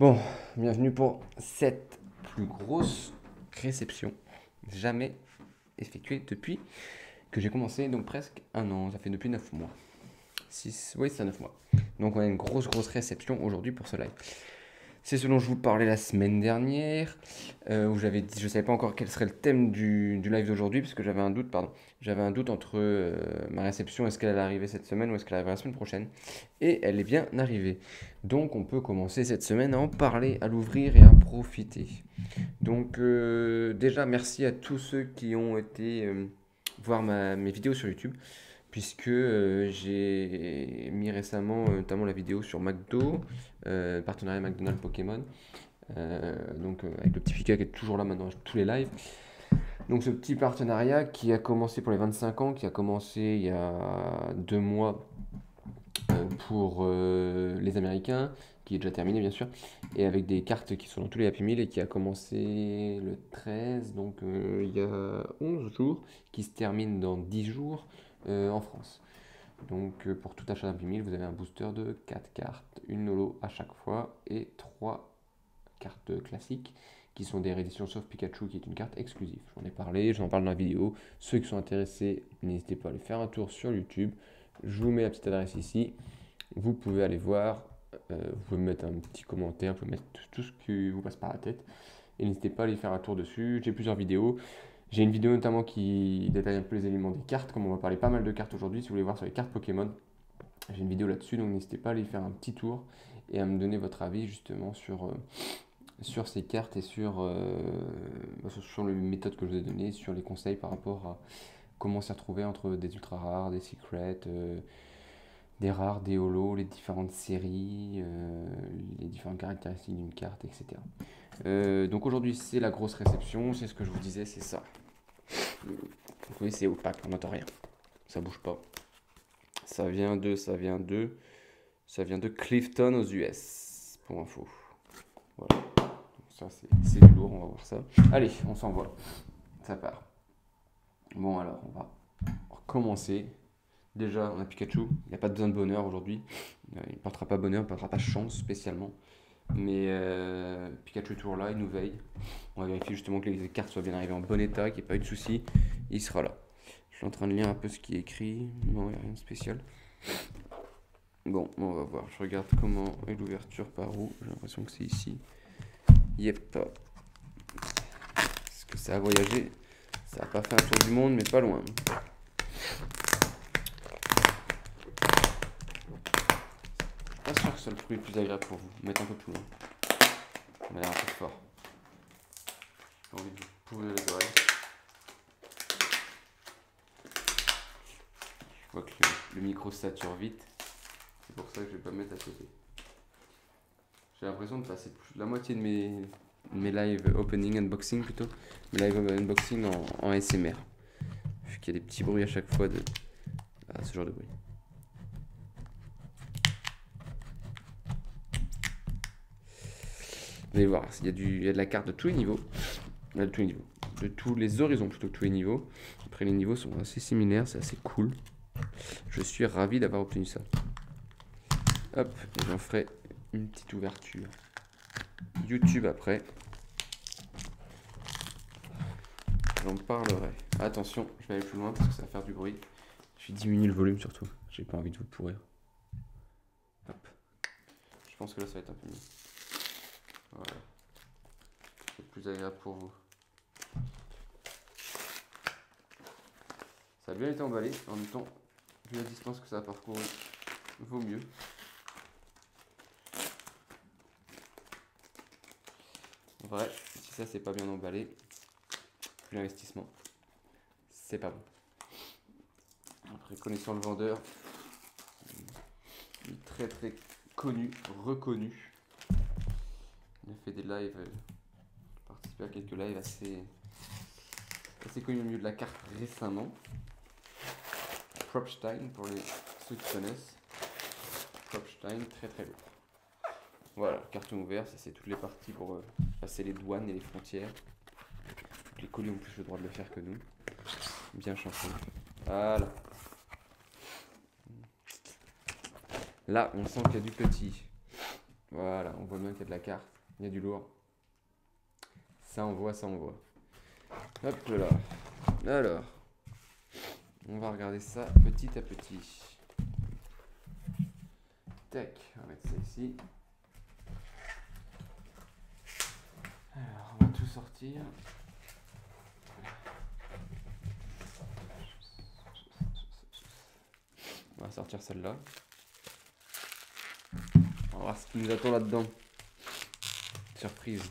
Bon, bienvenue pour cette plus grosse réception jamais effectuée depuis que j'ai commencé, donc presque un an, ça fait depuis 9 mois. 6, oui, c'est 9 mois. Donc on a une grosse réception aujourd'hui pour ce live. C'est ce dont je vous parlais la semaine dernière, où j'avais dit, je ne savais pas encore quel serait le thème du live d'aujourd'hui, parce que j'avais un doute, pardon. J'avais un doute entre ma réception, est-ce qu'elle allait arriver cette semaine ou est-ce qu'elle arrivera la semaine prochaine. Et elle est bien arrivée. Donc on peut commencer cette semaine à en parler, à l'ouvrir et à profiter. Donc déjà, merci à tous ceux qui ont été voir mes vidéos sur YouTube puisque j'ai mis récemment notamment la vidéo sur McDo, partenariat McDonald's Pokémon, avec le petit Fika qui est toujours là maintenant à tous les lives. Donc ce petit partenariat qui a commencé pour les 25 ans, qui a commencé il y a 2 mois pour les Américains, qui est déjà terminé bien sûr, et avec des cartes qui sont dans tous les Happy Meal et qui a commencé le 13, donc il y a 11 jours, qui se termine dans 10 jours en France. Donc pour tout achat d'Happy Meal, vous avez un booster de 4 cartes, une holo à chaque fois et 3 cartes classiques qui sont des rééditions sauf Pikachu qui est une carte exclusive. J'en ai parlé, j'en parle dans la vidéo. Ceux qui sont intéressés, n'hésitez pas à aller faire un tour sur YouTube. Je vous mets la petite adresse ici. Vous pouvez aller voir, vous pouvez mettre un petit commentaire, vous pouvez mettre tout ce qui vous passe par la tête. Et n'hésitez pas à aller faire un tour dessus. J'ai plusieurs vidéos. J'ai une vidéo notamment qui détaille un peu les éléments des cartes, comme on va parler pas mal de cartes aujourd'hui. Si vous voulez voir sur les cartes Pokémon, j'ai une vidéo là-dessus, donc n'hésitez pas à aller faire un petit tour et à me donner votre avis justement sur ces cartes et sur les méthodes que je vous ai données, sur les conseils par rapport à comment s'y retrouver entre des ultra rares, des secrets, des rares, des holos, les différentes séries, les différentes caractéristiques d'une carte, etc. Donc aujourd'hui c'est la grosse réception, c'est ce que je vous disais, c'est ça. Vous voyez c'est opaque, on n'entend rien, ça bouge pas. Ça vient de Clifton aux US, pour info. Voilà, donc ça c'est du lourd, on va voir ça. Allez, on s'envoie, ça part. Bon alors on va recommencer. Déjà, on a Pikachu, il n'y a pas besoin de bonheur aujourd'hui. Il ne partira pas bonheur, il ne partira pas chance spécialement. Mais Pikachu est toujours là, il nous veille. On va vérifier justement que les cartes soient bien arrivées en bon état, qu'il n'y ait pas eu de soucis. Il sera là. Je suis en train de lire un peu ce qui est écrit. Non, il n'y a rien de spécial. Bon, on va voir. Je regarde comment est l'ouverture par où. J'ai l'impression que c'est ici. Yep. Est-ce que ça a voyagé? Ça n'a pas fait un tour du monde, mais pas loin. Pas sûr que ce soit le fruit le plus agréable pour vous. Mettez un peu plus loin. Ça m'a l'air un peu fort. J'ai envie de vous pourrir les oreilles. Je vois que le micro sature vite. C'est pour ça que je vais pas me mettre à côté. J'ai l'impression de passer plus de la moitié de mes live opening unboxing plutôt. Mes live unboxing en ASMR. Vu qu'il y a des petits bruits à chaque fois de ce genre de bruit. Vous allez voir, il y a de la carte de tous les niveaux. De tous les niveaux. De tous les horizons plutôt que tous les niveaux. Après les niveaux sont assez similaires, c'est assez cool. Je suis ravi d'avoir obtenu ça. Hop, et j'en ferai une petite ouverture YouTube après. J'en parlerai. Attention, je vais aller plus loin parce que ça va faire du bruit. Je vais diminuer le volume surtout. J'ai pas envie de vous pourrir. Hop. Je pense que là ça va être un peu mieux. Voilà. C'est plus agréable pour vous. Ça a bien été emballé. En même temps, vu la distance que ça a parcouru, vaut mieux. En vrai, si ça c'est pas bien emballé, l'investissement, c'est pas bon. Après, connaissant le vendeur, il est très connu, reconnu. Il a fait des lives, participé à quelques lives assez connus au milieu de la carte récemment. Propstein pour ceux qui connaissent. Propstein, très lourd. Voilà, carton ouvert, ça c'est toutes les parties pour passer les douanes et les frontières. Les colis ont plus le droit de le faire que nous. Bien chanceux. Voilà. Là, on sent qu'il y a du petit. Voilà, on voit bien qu'il y a de la carte. Il y a du lourd. Ça envoie, ça envoie. Hop là. Alors, on va regarder ça petit à petit. Tac, on va mettre ça ici. Alors, on va tout sortir. On va sortir celle-là. On va voir ce qui nous attend là-dedans. Surprise.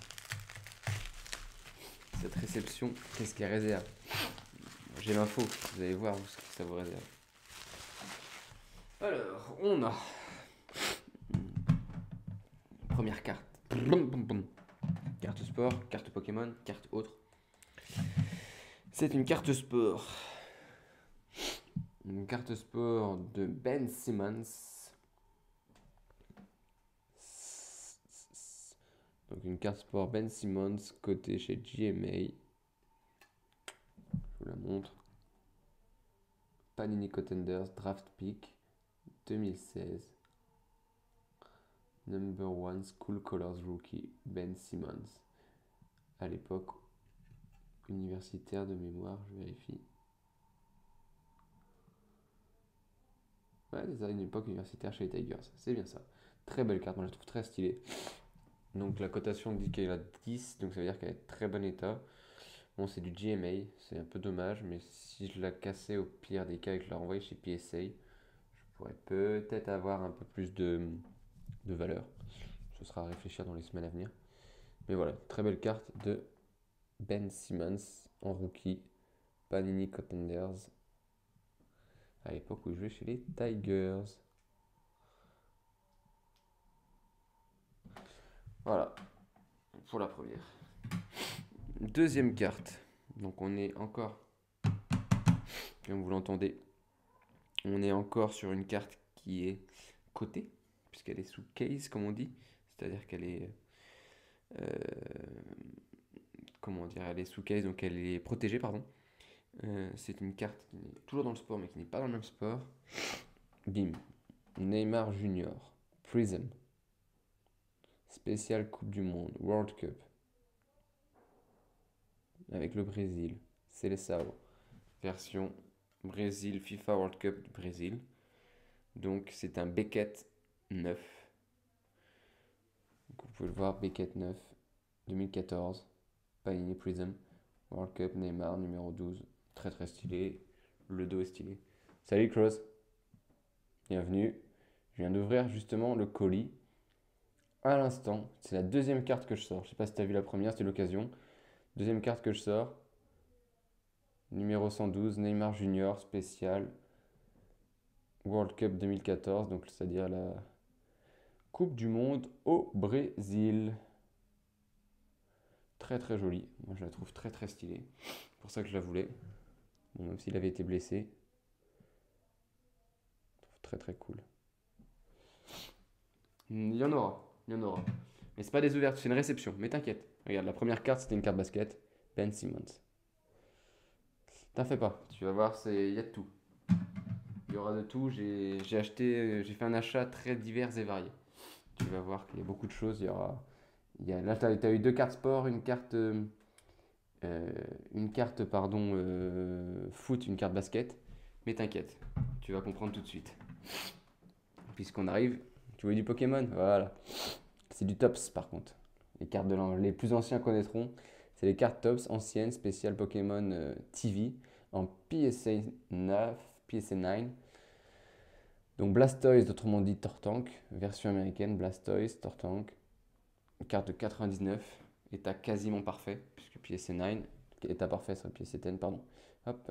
Cette réception, qu'est-ce qu'elle réserve? J'ai l'info, vous allez voir ce que ça vous réserve. Alors, on a première carte. Carte sport, carte Pokémon, carte autre. C'est une carte sport. Une carte sport de Ben Simmons. Donc une carte sport Ben Simmons, cotée chez GMA. Je vous la montre. Panini Contenders Draft Pick 2016. Number 1 School Colors Rookie Ben Simmons. À l'époque universitaire de mémoire, je vérifie. Ouais, c'est ça, une époque universitaire chez les Tigers. C'est bien ça. Très belle carte, moi je la trouve très stylée. Donc la cotation dit qu'elle a 10, donc ça veut dire qu'elle est de très bon état. Bon, c'est du GMA, c'est un peu dommage, mais si je la cassais au pire des cas et que je la renvoyais chez PSA, je pourrais peut-être avoir un peu plus de valeur. Ce sera à réfléchir dans les semaines à venir. Mais voilà, très belle carte de Ben Simmons en rookie, Panini Contenders, à l'époque où il jouait chez les Tigers. Voilà, pour la première. Deuxième carte. Donc on est encore, comme vous l'entendez, on est encore sur une carte qui est cotée, puisqu'elle est sous case, comme on dit. C'est-à-dire qu'elle est... comment dire? Elle est sous case, donc elle est protégée, pardon. C'est une carte qui est toujours dans le sport, mais qui n'est pas dans le même sport. Bim. Neymar Junior. Prism. Spécial Coupe du Monde. World Cup. Avec le Brésil. Seleção. Version Brésil FIFA World Cup du Brésil. Donc c'est un Beckett 9. Donc, vous pouvez le voir, Beckett 9. 2014. Panini Prism. World Cup Neymar numéro 12. Très très stylé. Le dos est stylé. Salut Cross. Bienvenue. Je viens d'ouvrir justement le colis. À l'instant, c'est la deuxième carte que je sors. Je sais pas si tu as vu la première, c'était l'occasion. Deuxième carte que je sors. Numéro 112, Neymar Junior, spécial. World Cup 2014, donc c'est-à-dire la Coupe du Monde au Brésil. Très très jolie. Moi je la trouve très très stylée. C'est pour ça que je la voulais. Bon, même s'il avait été blessé. Je trouve très très cool. Il y en aura, il y en aura. Mais c'est pas des ouvertures, c'est une réception. Mais t'inquiète. Regarde, la première carte c'était une carte basket. Ben Simmons. T'en fais pas, tu vas voir, il y a de tout. Il y aura de tout. J'ai fait un achat très divers et varié. Tu vas voir qu'il y a beaucoup de choses. Là, tu as eu deux cartes sport, foot, une carte basket. Mais t'inquiète, tu vas comprendre tout de suite. Puisqu'on arrive, tu veux du Pokémon? Voilà. C'est du Tops par contre. Les cartes les plus anciens connaîtront. C'est les cartes Tops anciennes, spéciales Pokémon TV en PSA 9. Donc Blastoise, autrement dit Tortank, version américaine, Blastoise, Tortank, carte de 99, état quasiment parfait, puisque PSA 9, état parfait sur PSA 10, pardon. Hop,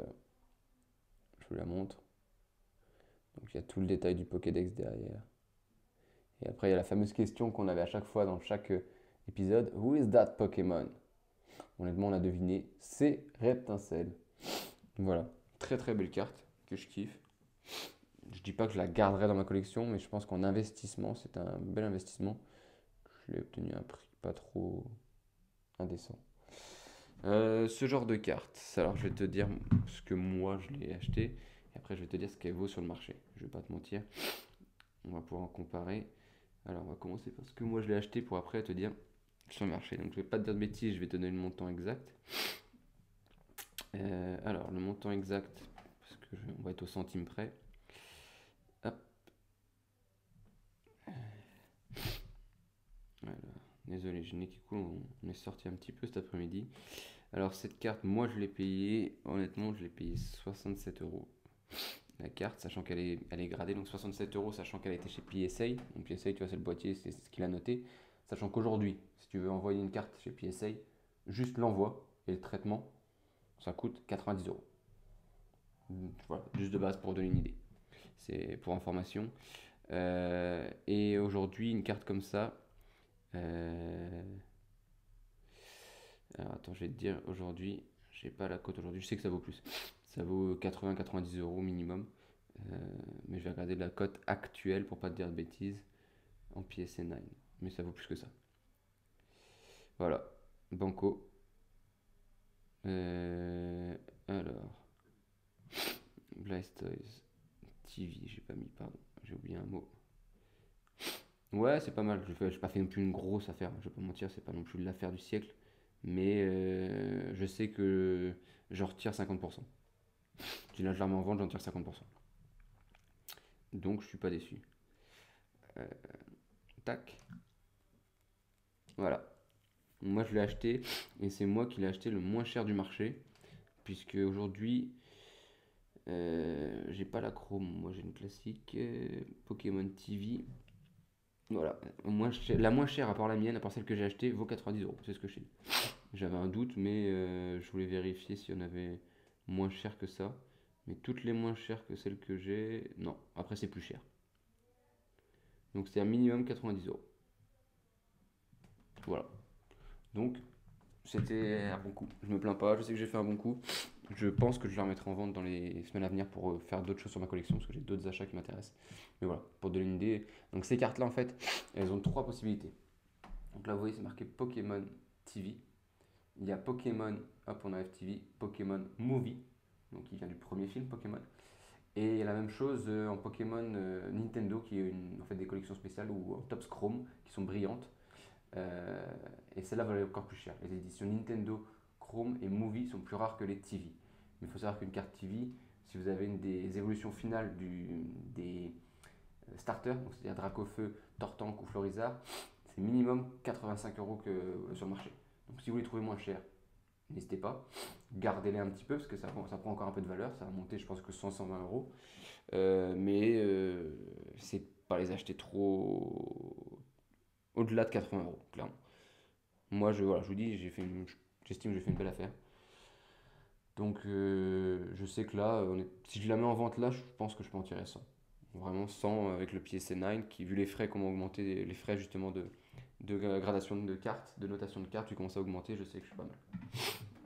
je vous la montre. Donc il y a tout le détail du Pokédex derrière. Et après il y a la fameuse question qu'on avait à chaque fois dans chaque épisode, Who is that Pokémon? Honnêtement on l'a deviné, c'est Reptincelle. Voilà, très très belle carte que je kiffe. Je dis pas que je la garderai dans ma collection, mais je pense qu'en investissement, c'est un bel investissement. Je l'ai obtenu à un prix pas trop indécent. Ce genre de carte, alors je vais te dire ce que moi je l'ai acheté, et après je vais te dire ce qu'elle vaut sur le marché. Je vais pas te mentir, on va pouvoir en comparer. Alors, on va commencer parce que moi je l'ai acheté pour après te dire sur le marché. Donc, je vais pas te dire de bêtises, je vais te donner le montant exact. Alors, le montant exact, parce que on va être au centime près. Hop. Voilà. Désolé, j'ai le nez qui coule, on est sorti un petit peu cet après-midi. Alors, cette carte, moi je l'ai payée, honnêtement, je l'ai payée 67 euros. La carte, sachant elle est gradée, donc 67 euros, sachant qu'elle a été chez PSA. Donc PSA, tu vois, c'est le boîtier, c'est ce qu'il a noté. Sachant qu'aujourd'hui, si tu veux envoyer une carte chez PSA, juste l'envoi et le traitement, ça coûte 90 euros. Voilà, juste de base pour donner une idée. C'est pour information. Et aujourd'hui, une carte comme ça. euh, Alors attends, je vais te dire aujourd'hui, j'ai pas la cote aujourd'hui, je sais que ça vaut plus. Ça vaut 80-90 euros minimum. Euh, mais je vais regarder la cote actuelle pour pas te dire de bêtises en PSN 9. Mais ça vaut plus que ça. Voilà. Banco. Euh, alors, Blastoise TV, j'ai pas mis, pardon, j'ai oublié un mot. Ouais, c'est pas mal. J'ai pas fait non plus une grosse affaire. Je vais pas mentir, c'est pas non plus l'affaire du siècle. Mais je sais que j'en retire 50%. Si là je la remets en vente, j'en tire 50%. Donc je suis pas déçu. Euh, Tac. Voilà. Moi je l'ai acheté et c'est moi qui l'ai acheté le moins cher du marché. Puisque aujourd'hui, j'ai pas la Chrome. Moi j'ai une classique Pokémon TV. Voilà. La moins chère, à part la mienne, à part celle que j'ai achetée, vaut 90 euros. C'est ce que je sais. J'avais un doute, mais je voulais vérifier s'il y en avait moins cher que ça. Mais toutes les moins chères que celles que j'ai, non. Après, c'est plus cher. Donc, c'est un minimum 90 euros. Voilà. Donc, c'était un bon coup. Je me plains pas, je sais que j'ai fait un bon coup. Je pense que je la remettrai en vente dans les semaines à venir pour faire d'autres choses sur ma collection parce que j'ai d'autres achats qui m'intéressent. Mais voilà, pour donner une idée. Donc, ces cartes-là, en fait, elles ont trois possibilités. Donc là, vous voyez, c'est marqué Pokémon TV. Il y a Pokémon, hop, on a FTV, Pokémon Movie, donc qui vient du premier film Pokémon. Et il y a la même chose en Pokémon Nintendo, qui est en fait des collections spéciales ou en Topps Chrome, qui sont brillantes. Et celles-là valent encore plus cher. Les éditions Nintendo, Chrome et Movie sont plus rares que les TV. Mais il faut savoir qu'une carte TV, si vous avez une des évolutions finales des starters, donc c'est-à-dire Dracofeu, Tortank ou Florizard, c'est minimum 85 euros sur le marché. Donc si vous les trouvez moins chers, n'hésitez pas. Gardez-les un petit peu parce que ça prend encore un peu de valeur. Ça va monter, je pense que 100-120 euros. Mais c'est pas les acheter trop au-delà de 80 euros, clairement. Moi, voilà, je vous dis, j'estime que j'ai fait une belle affaire. Donc, je sais que là, si je la mets en vente là, je pense que je peux en tirer 100. Vraiment 100 avec le PSN9 qui, vu les frais, comment augmenter les frais justement de gradation de cartes, de notation de cartes, qui commencent à augmenter, je sais que je suis pas mal.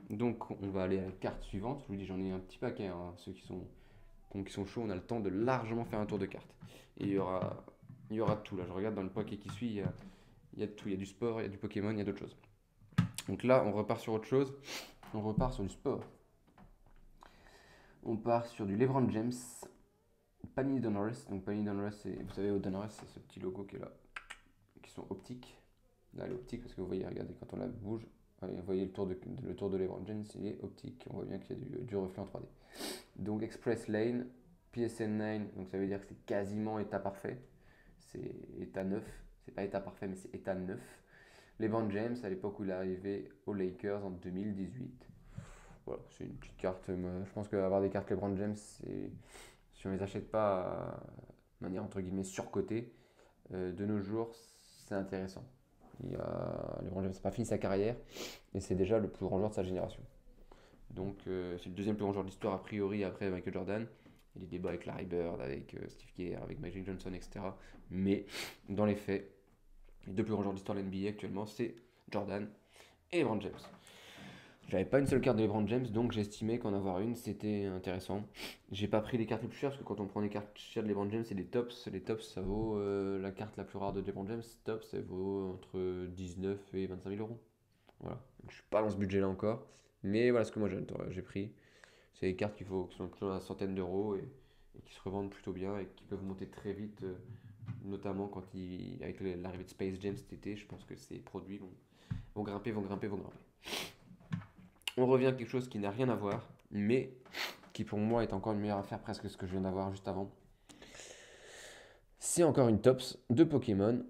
Donc on va aller à la carte suivante. Je vous dis, j'en ai un petit paquet, hein. Ceux qui sont chauds, on a le temps de largement faire un tour de cartes. Et il y aura tout. Là, je regarde dans le paquet qui suit, il y a de tout. Il y a du sport, il y a du Pokémon, il y a d'autres choses. Donc là, on repart sur autre chose. On repart sur du sport. On part sur du LeBron James, Panini Donruss. Donc Panini Donruss, vous savez, au Donruss, c'est ce petit logo qui est là, qui sont optiques. Là, elle est optique parce que vous voyez, regardez, quand on la bouge, vous voyez le tour de LeBron James, il est optique. On voit bien qu'il y a du reflet en 3D. Donc Express Lane, PSN9, donc ça veut dire que c'est quasiment état parfait. C'est état neuf. C'est pas état parfait, mais c'est état neuf. LeBron James, à l'époque où il est arrivé aux Lakers en 2018. Voilà, c'est une petite carte. Je pense qu'avoir des cartes LeBron James, si on les achète pas de manière entre guillemets surcotée, de nos jours, c'est intéressant. LeBron James n'a pas fini sa carrière et c'est déjà le plus grand joueur de sa génération. Donc c'est le deuxième plus grand joueur de l'histoire a priori après Michael Jordan. Il y a des débats avec Larry Bird, avec Steve Kerr, avec Magic Johnson, etc. Mais dans les faits, les deux plus grands joueurs de l'histoire de l'NBA actuellement, c'est Jordan et LeBron James. J'avais pas une seule carte de LeBron James, donc j'estimais qu'en avoir une, c'était intéressant. J'ai pas pris les cartes les plus chères, parce que quand on prend les cartes chères de LeBron James, c'est des tops. Les tops, ça vaut la carte la plus rare de LeBron James. Tops, ça vaut entre 19 et 25 000 euros. Voilà. Donc, je suis pas dans ce budget-là encore. Mais voilà ce que moi j'ai pris. C'est des cartes qui sont plutôt à la centaine d'euros et qui se revendent plutôt bien et qui peuvent monter très vite notamment avec l'arrivée de Space Jam cet été, je pense que ces produits vont grimper, vont grimper, vont grimper. On revient à quelque chose qui n'a rien à voir, mais qui pour moi est encore une meilleure affaire presque que ce que je viens d'avoir juste avant. C'est encore une Tops de Pokémon,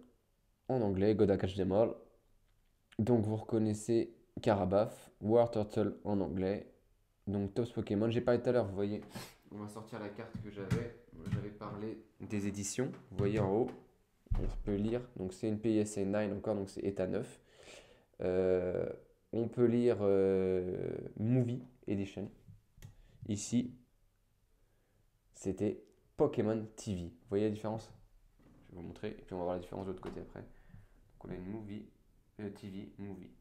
en anglais, Gotta Catch Them All. Donc vous reconnaissez Carabath, War Turtle en anglais. Donc Tops Pokémon, j'ai parlé tout à l'heure, vous voyez, on va sortir la carte que j'avais parlé des éditions. Vous voyez en haut, on peut lire, donc c'est une PSA 9 encore, donc c'est état 9. On peut lire Movie Edition. Ici, c'était Pokémon TV. Vous voyez la différence? Je vais vous montrer, et puis on va voir la différence de l'autre côté après. Donc on a une Movie, TV, Movie.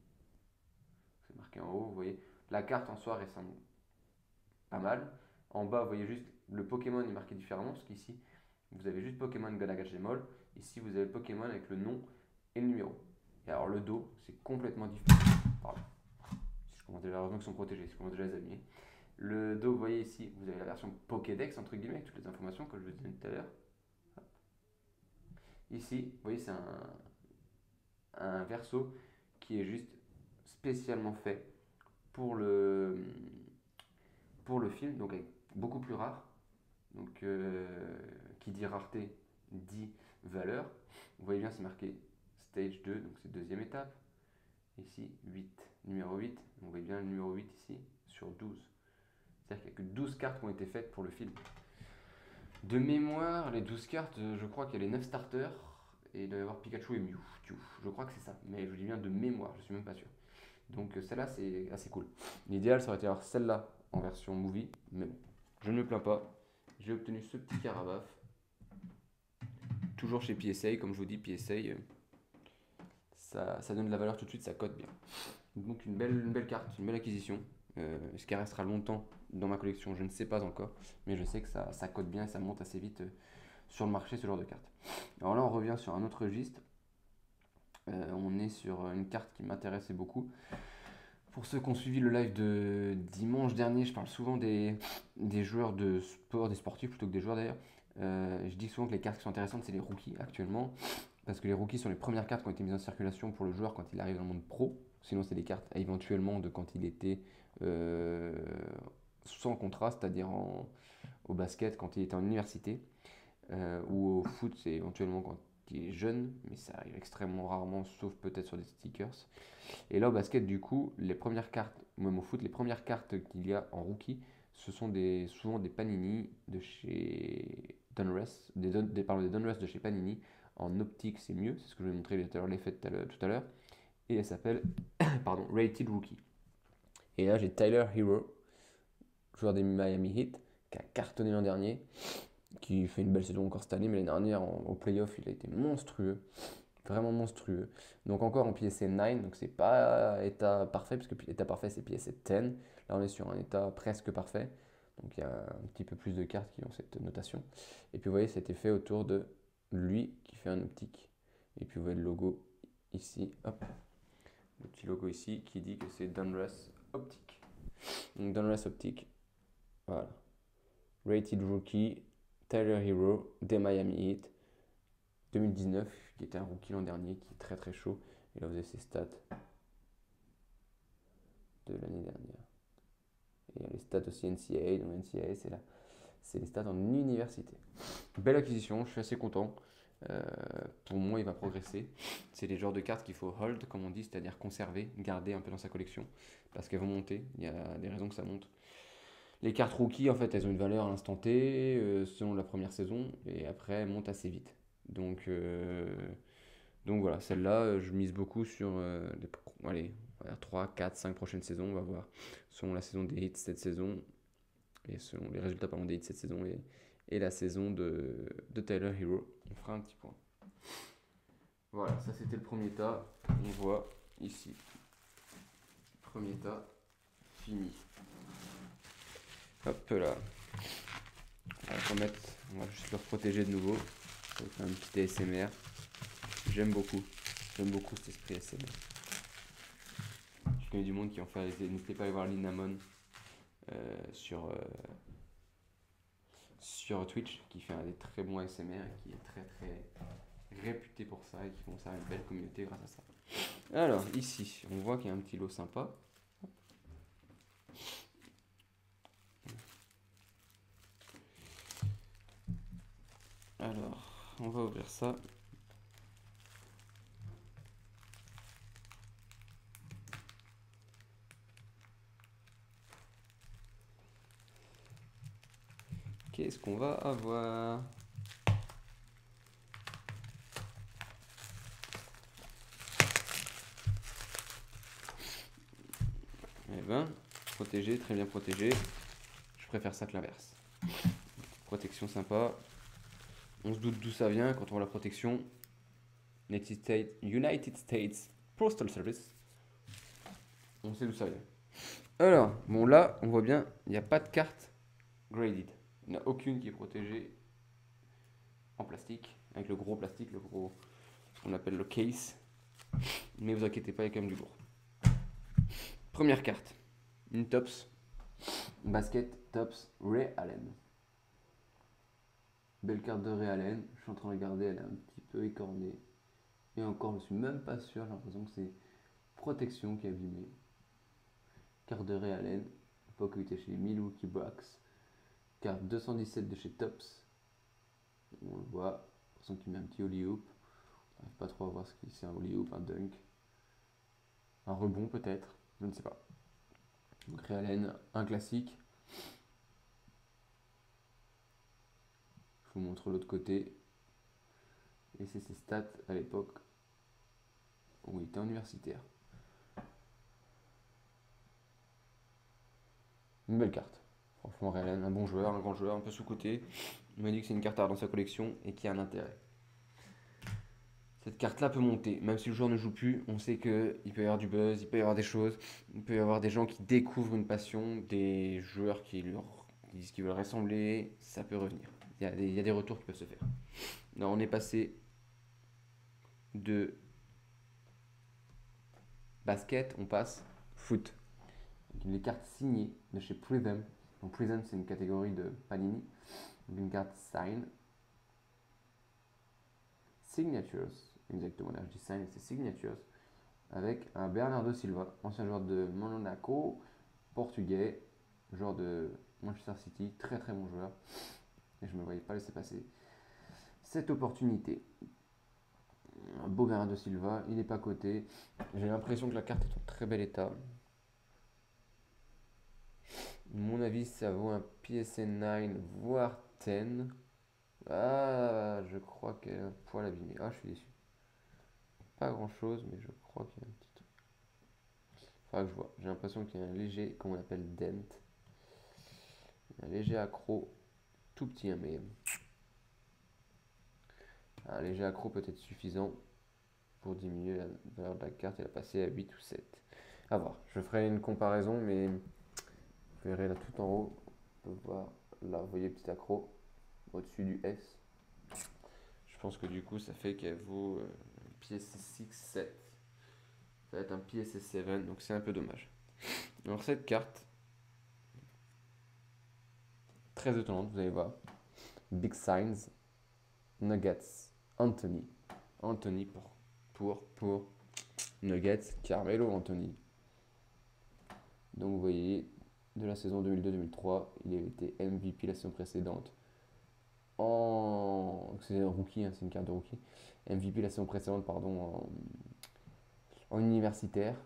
C'est marqué en haut, vous voyez. La carte en soi ressemble pas mal. En bas, vous voyez juste le Pokémon est marqué différemment, parce qu'ici, vous avez juste Pokémon Gotta Catch Them All. Ici, vous avez Pokémon avec le nom et le numéro. Et alors, le dos, c'est complètement différent. Pardon. Si je commence déjà, heureusement qu'ils sont protégés, si je commence déjà à les abîmer. Le dos, vous voyez ici, vous avez la version Pokédex, entre guillemets, avec toutes les informations, que je vous disais tout à l'heure. Ici, vous voyez, c'est un verso qui est juste spécialement fait pour le film, donc beaucoup plus rare. Donc, qui dit rareté dit valeur. Vous voyez bien, c'est marqué Stage 2, donc c'est deuxième étape. Ici, 8, numéro 8. Vous voyez bien le numéro 8 ici, sur 12. C'est-à-dire qu'il n'y a que 12 cartes qui ont été faites pour le film. De mémoire, les 12 cartes, je crois qu'il y a les 9 starters, et il doit y avoir Pikachu et Mew. Je crois que c'est ça, mais je vous dis bien de mémoire, je suis même pas sûr. Donc celle-là, c'est assez cool. L'idéal, ça aurait été d'avoir celle-là en version movie, mais bon, je ne me plains pas. J'ai obtenu ce petit Carabath. Toujours chez PSA, comme je vous dis, PSA, ça donne de la valeur tout de suite, ça cote bien. Donc une belle carte, une belle acquisition. Est-ce qu'elle restera longtemps dans ma collection? Je ne sais pas encore, mais je sais que ça cote bien et ça monte assez vite sur le marché, ce genre de carte. Alors là, on revient sur un autre registre. On est sur une carte qui m'intéressait beaucoup. Pour ceux qui ont suivi le live de dimanche dernier, je parle souvent des joueurs de sport, des sportifs plutôt que des joueurs d'ailleurs. Je dis souvent que les cartes qui sont intéressantes, c'est les rookies actuellement. Parce que les rookies sont les premières cartes qui ont été mises en circulation pour le joueur quand il arrive dans le monde pro. Sinon, c'est des cartes éventuellement de quand il était sans contrat, c'est-à-dire au basket, quand il était en université. Ou au foot, c'est éventuellement quand il est jeune, mais ça arrive extrêmement rarement, sauf peut-être sur des stickers. Et là, au basket, du coup, les premières cartes, même au foot, les premières cartes qu'il y a en rookie, ce sont souvent des Panini de chez Donruss, des Donruss de chez Panini. En optique, c'est mieux, c'est ce que je vais montrer l'effet tout à l'heure. Et elle s'appelle pardon, Rated Rookie. Et là, j'ai Tyler Hero, joueur des Miami Heat, qui a cartonné l'an dernier, qui fait une belle saison encore cette année, mais l'année dernière, au playoff, il a été monstrueux. Vraiment monstrueux. Donc encore en PSA 9, donc c'est pas état parfait, parce que état parfait c'est PSA 10. Là on est sur un état presque parfait. Donc il y a un petit peu plus de cartes qui ont cette notation. Et puis vous voyez, c'était fait autour de lui qui fait un optique. Et puis vous voyez le logo ici, hop. Le petit logo ici qui dit que c'est Donruss Optique. Donc Donruss Optique, voilà. Rated Rookie, Tyler Hero, des Miami Heat. 2019, qui était un rookie l'an dernier, qui est très très chaud. Et là, vous avez ses stats de l'année dernière. Et il y a les stats aussi NCAA. Donc NCAA, c'est les stats en université. Belle acquisition, je suis assez content. Pour moi, il va progresser. C'est les genres de cartes qu'il faut hold, comme on dit, c'est-à-dire conserver, garder un peu dans sa collection, parce qu'elles vont monter. Il y a des raisons que ça monte. Les cartes rookies, en fait, elles ont une valeur à l'instant T, selon la première saison, et après, elles montent assez vite. Donc voilà, celle-là, je mise beaucoup sur allez, 3, 4, 5 prochaines saisons, on va voir. Selon la saison des hits cette saison, et selon les résultats pardon, des hits cette saison, et la saison de Tyler Hero, on fera un petit point. Voilà, ça c'était le premier tas. On voit ici, premier tas, fini. Hop là. On va juste le protéger de nouveau. Ça va faire un petit ASMR. J'aime beaucoup cet esprit ASMR. Je connais du monde qui en fait. N'hésitez pas à aller voir Linamon sur sur Twitch qui fait un des très bons ASMR et qui est très réputé pour ça et qui commence à avoir une belle communauté grâce à ça. Alors ici, on voit qu'il y a un petit lot sympa. Alors, on va ouvrir ça. Qu'est-ce qu'on va avoir? Eh ben, protégé, très bien protégé. Je préfère ça que l'inverse. Protection sympa. On se doute d'où ça vient quand on voit la protection. United States Postal Service. On sait d'où ça vient. Alors, bon là, on voit bien, il n'y a pas de carte graded. Il n'y en a aucune qui est protégée en plastique, avec le gros plastique, ce qu'on appelle le case. Mais vous inquiétez pas, il y a quand même du lourd. Première carte, une Tops, basket Tops Ray Allen. Belle carte de Ray Allen, je suis en train de regarder, elle est un petit peu écornée. Et encore, je suis même pas sûr, j'ai l'impression que c'est protection qui est abîmée. Carte de Ray Allen, l'époque où il était chez Milwaukee Bucks. Carte 217 de chez Tops. On le voit, j'ai l'impression qu'il met un petit ollie hoop. On n'arrive pas trop à voir ce que c'est un ollie hoop, un dunk. Un rebond peut-être, je ne sais pas. Donc Ray Allen, un classique. Je vous montre l'autre côté. Et c'est ses stats à l'époque où il était universitaire. Une belle carte. Franchement, Ray Allen, un bon joueur, un grand joueur, un peu sous-côté. Il m'a dit que c'est une carte à avoir dans sa collection et qui a un intérêt. Cette carte-là peut monter, même si le joueur ne joue plus, on sait qu'il peut y avoir du buzz, il peut y avoir des choses, il peut y avoir des gens qui découvrent une passion, des joueurs qui disent qu'ils veulent ressembler, ça peut revenir. Il y a des retours qui peuvent se faire. Alors on est passé de basket, on passe foot. Donc, les cartes signées de chez Prism. Donc Prism c'est une catégorie de Panini. Donc, une carte sign. Signatures, exactement, là je dis sign, c'est signatures. Avec un Bernardo Silva, ancien joueur de Monaco, portugais, joueur de Manchester City, très bon joueur. Et je ne me voyais pas laisser passer cette opportunité. Un beau Bernardo Silva, il n'est pas coté. J'ai l'impression que la carte est en très bel état. À mon avis, ça vaut un PSA 9, voire 10. Ah, je crois qu'elle a un poil abîmé. Ah, je suis déçu. Pas grand chose, mais je crois qu'il y a un petit truc. Faudra que je vois. J'ai l'impression qu'il y a un léger, comment on appelle, dent. Un léger accro, tout petit, hein, mais un léger accro peut être suffisant pour diminuer la valeur de la carte et la passer à 8 ou 7. À voir. Je ferai une comparaison, mais vous verrez là tout en haut. On peut voir là, vous voyez, petit accro au-dessus du S. Je pense que du coup, ça fait qu'elle vaut PSA 6, 7. Ça va être un PSA 7, donc c'est un peu dommage. Alors cette carte, très étonnante, vous allez voir. Big Signs, Nuggets, Anthony. Anthony pour Nuggets, Carmelo Anthony. Donc vous voyez, de la saison 2002-2003, il avait été MVP la saison précédente. C'est un rookie, hein, c'est une carte de rookie. MVP la saison précédente, pardon, en universitaire.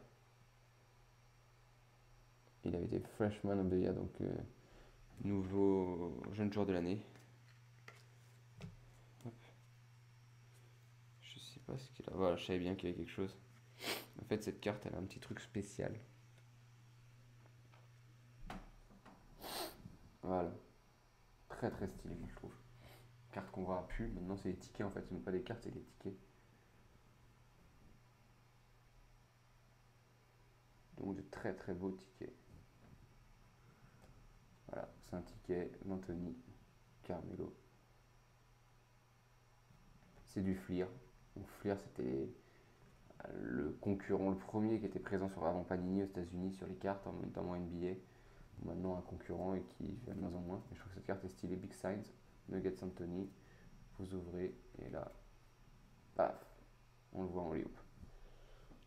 Il avait été Freshman of the Year, donc nouveau jeune joueur de l'année. Je sais pas ce qu'il a. Voilà, je savais bien qu'il y avait quelque chose. En fait, cette carte, elle a un petit truc spécial. Voilà. Très stylé, moi je trouve. Carte qu'on voit plus. Maintenant, c'est les tickets en fait. Ce ne sont pas des cartes, c'est des tickets. Donc, de très beaux tickets. Voilà, c'est un ticket d'Anthony Carmelo. C'est du Fleer. Donc, Fleer, c'était le concurrent, le premier qui était présent sur avant Panini aux États-Unis sur les cartes, notamment NBA. Maintenant, un concurrent et qui fait de moins en moins. Mais je trouve que cette carte est stylée, Big Signs. Nuggets Anthony. Vous ouvrez et là, paf, on le voit en layup.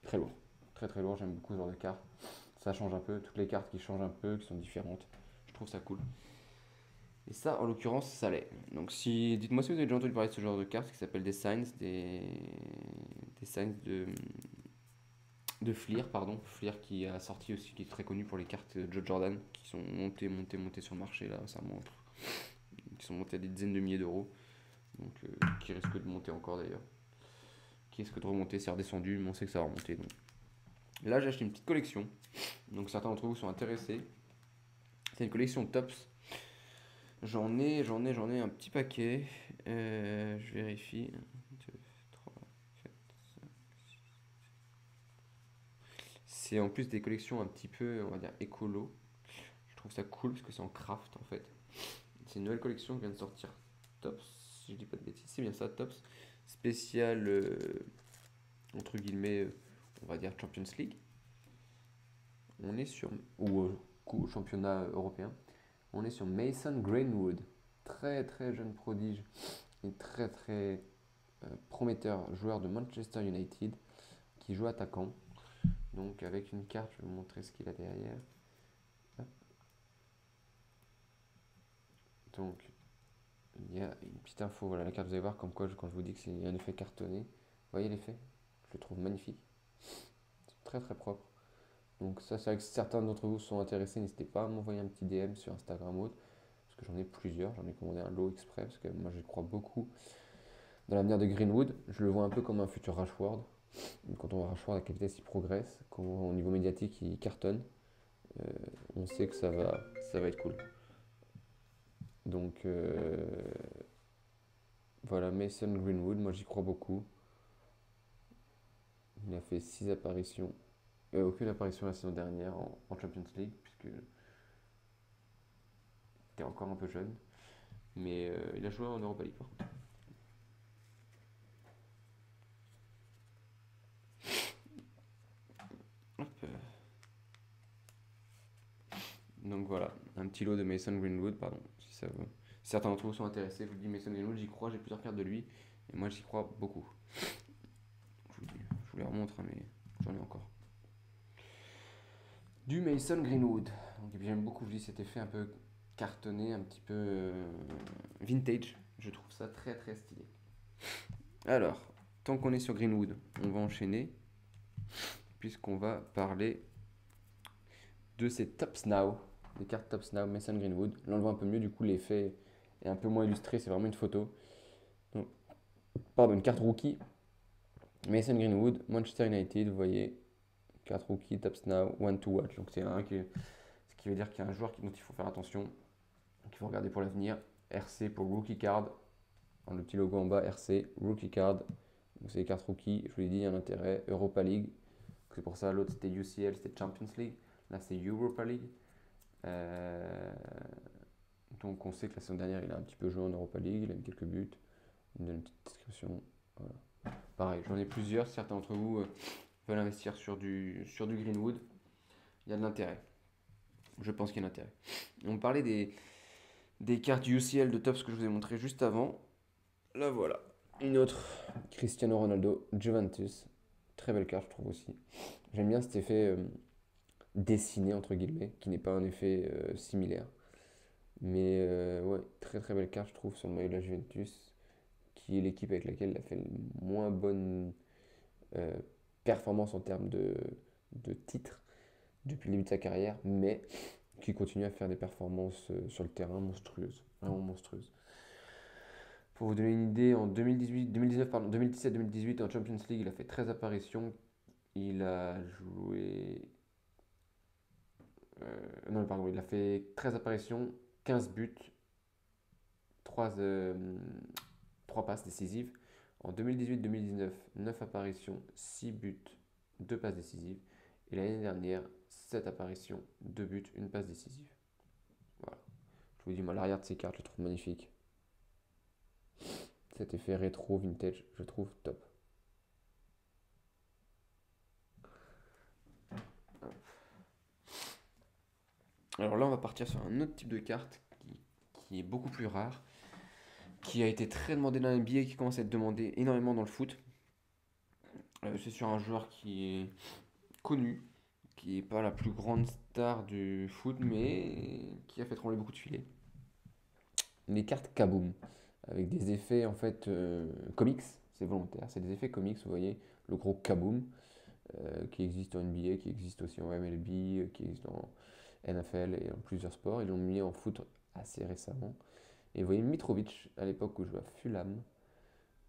Très lourd. Très très lourd, j'aime beaucoup ce genre de carte. Ça change un peu, toutes les cartes qui changent un peu, qui sont différentes. Je trouve ça cool. Et ça, en l'occurrence, ça l'est. Donc, dites-moi si vous avez déjà entendu parler de ce genre de carte qui s'appelle des signs, des signs de Fleer, pardon. Fleer qui a sorti aussi, qui est très connu pour les cartes de Joe Jordan, qui sont montées sur le marché là, récemment, qui sont montées à des dizaines de milliers d'euros. Donc, qui risquent de monter encore d'ailleurs. Qui risquent de remonter, c'est redescendu, mais on sait que ça va remonter. Donc. Là, j'ai acheté une petite collection. Donc, certains d'entre vous sont intéressés. C'est une collection Tops. J'en ai un petit paquet. Je vérifie. 1, 2, 3, 4, 5, 6. C'est en plus des collections un petit peu, on va dire, écolo. Je trouve ça cool parce que c'est en craft en fait. C'est une nouvelle collection qui vient de sortir. Tops, si je dis pas de bêtises. C'est bien ça, Tops. Spécial, entre guillemets, on va dire Champions League. On est sur. Ou championnat européen. On est sur Mason Greenwood. Très très jeune prodige et très très prometteur joueur de Manchester United qui joue attaquant. Donc avec une carte, je vais vous montrer ce qu'il a derrière. Hop. Donc il y a une petite info, voilà la carte, vous allez voir comme quoi quand je vous dis que c'est un effet cartonné, vous voyez l'effet? Je le trouve magnifique. C'est très très propre. Donc ça, c'est vrai que si certains d'entre vous sont intéressés, n'hésitez pas à m'envoyer un petit DM sur Instagram ou autre, parce que j'en ai plusieurs, j'en ai commandé un lot exprès, parce que moi je crois beaucoup dans l'avenir de Greenwood. Je le vois un peu comme un futur Rashford. Quand on voit Rashford, à quelle vitesse il progresse, quand au niveau médiatique il cartonne, on sait que ça va être cool. Donc voilà, Mason Greenwood, moi j'y crois beaucoup. Il a fait 6 apparitions, aucune apparition la saison dernière en Champions League, puisque il était encore un peu jeune. Mais il a joué en Europa League par contre. Hop. Donc voilà, un petit lot de Mason Greenwood, pardon, si ça vous. Si certains d'entre vous sont intéressés, je vous dis Mason Greenwood, j'y crois, j'ai plusieurs cartes de lui, et moi j'y crois beaucoup. Je vous les remontre, hein, mais j'en ai encore. Du Mason Greenwood. Donc j'aime beaucoup, je dis, cet effet un peu cartonné, un petit peu vintage. Je trouve ça très très stylé. Alors, tant qu'on est sur Greenwood, on va enchaîner, puisqu'on va parler de ces Tops Now, des cartes Tops Now, Mason Greenwood. Là on le voit un peu mieux, du coup l'effet est un peu moins illustré, c'est vraiment une photo. Donc, pardon, une carte rookie. Mason Greenwood, Manchester United, vous voyez, carte rookie, Tops Now, one to watch. Donc c'est ce qui veut dire qu'il y a un joueur dont il faut faire attention, qu'il faut regarder pour l'avenir. RC pour Rookie Card, dans le petit logo en bas, RC, Rookie Card. Donc c'est les cartes rookie, je vous l'ai dit, il y a un intérêt. Europa League, c'est pour ça, l'autre c'était UCL, c'était Champions League. Là c'est Europa League. Donc on sait que la saison dernière il a un petit peu joué en Europa League, il a mis quelques buts. Il me donne une petite description. Voilà. Pareil, j'en ai plusieurs, certains d'entre vous veulent investir sur du Greenwood. Il y a de l'intérêt. Je pense qu'il y a de l'intérêt. On parlait des cartes UCL de Tops que je vous ai montré juste avant. Là voilà. Une autre, Cristiano Ronaldo, Juventus. Très belle carte, je trouve aussi. J'aime bien cet effet dessiné, entre guillemets, qui n'est pas un effet similaire. Mais ouais, très très belle carte, je trouve, sur le maillot de la Juventus, qui est l'équipe avec laquelle il a fait le moins bonne euh, performance en termes de titres depuis le début de sa carrière, mais qui continue à faire des performances sur le terrain monstrueuses, vraiment monstrueuses. Pour vous donner une idée, en 2017-2018 en Champions League, il a fait 13 apparitions. Il a joué. Non, pardon, il a fait 13 apparitions, 15 buts, 3 passes décisives. En 2018-2019, 9 apparitions, 6 buts, 2 passes décisives. Et l'année dernière, 7 apparitions, 2 buts, 1 passe décisive. Voilà. Je vous dis, moi, l'arrière de ces cartes, je le trouve magnifique. Cet effet rétro, vintage, je trouve top. Alors là, on va partir sur un autre type de carte qui est beaucoup plus rare. qui a été très demandé dans la NBA et qui commence à être demandé énormément dans le foot. C'est sur un joueur qui est connu, qui n'est pas la plus grande star du foot, mais qui a fait trembler beaucoup de filets. Les cartes Kaboom, avec des effets en fait comics, c'est volontaire, c'est des effets comics, vous voyez, le gros Kaboom, qui existe en NBA, qui existe aussi en MLB, qui existe en NFL et en plusieurs sports. Ils l'ont mis en foot assez récemment. Et vous voyez Mitrovic, à l'époque où je jouais à Fulham.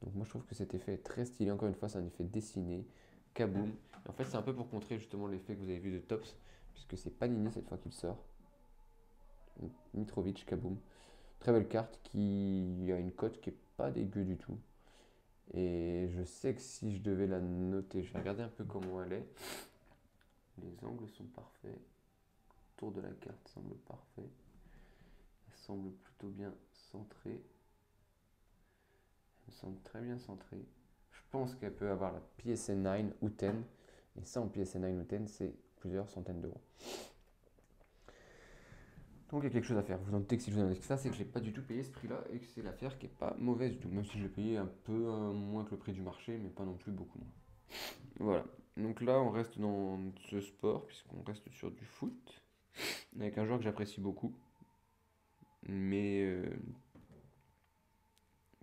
Donc moi je trouve que cet effet est très stylé. Encore une fois, c'est un effet dessiné, Kaboom. Et en fait, c'est un peu pour contrer justement l'effet que vous avez vu de Tops, puisque c'est Panini cette fois qu'il sort. Donc, Mitrovic, Kaboom. Très belle carte qui a une cote qui est pas dégueu du tout. Et je sais que si je devais la noter, je vais regarder un peu comment elle est. Les angles sont parfaits. Le tour de la carte semble parfait. Elle semble plutôt bien centrée. Elle semble très bien centrée. Je pense qu'elle peut avoir la PSN 9 ou 10. Et ça en PSN 9 ou 10, c'est plusieurs centaines d'euros. Donc il y a quelque chose à faire. Vous en doutez que si je vous indique ça, c'est que je n'ai pas du tout payé ce prix-là et que c'est l'affaire qui n'est pas mauvaise du tout. Même si je l'ai payé un peu moins que le prix du marché, mais pas non plus beaucoup moins. Voilà. Donc là, on reste dans ce sport, puisqu'on reste sur du foot, avec un joueur que j'apprécie beaucoup, mais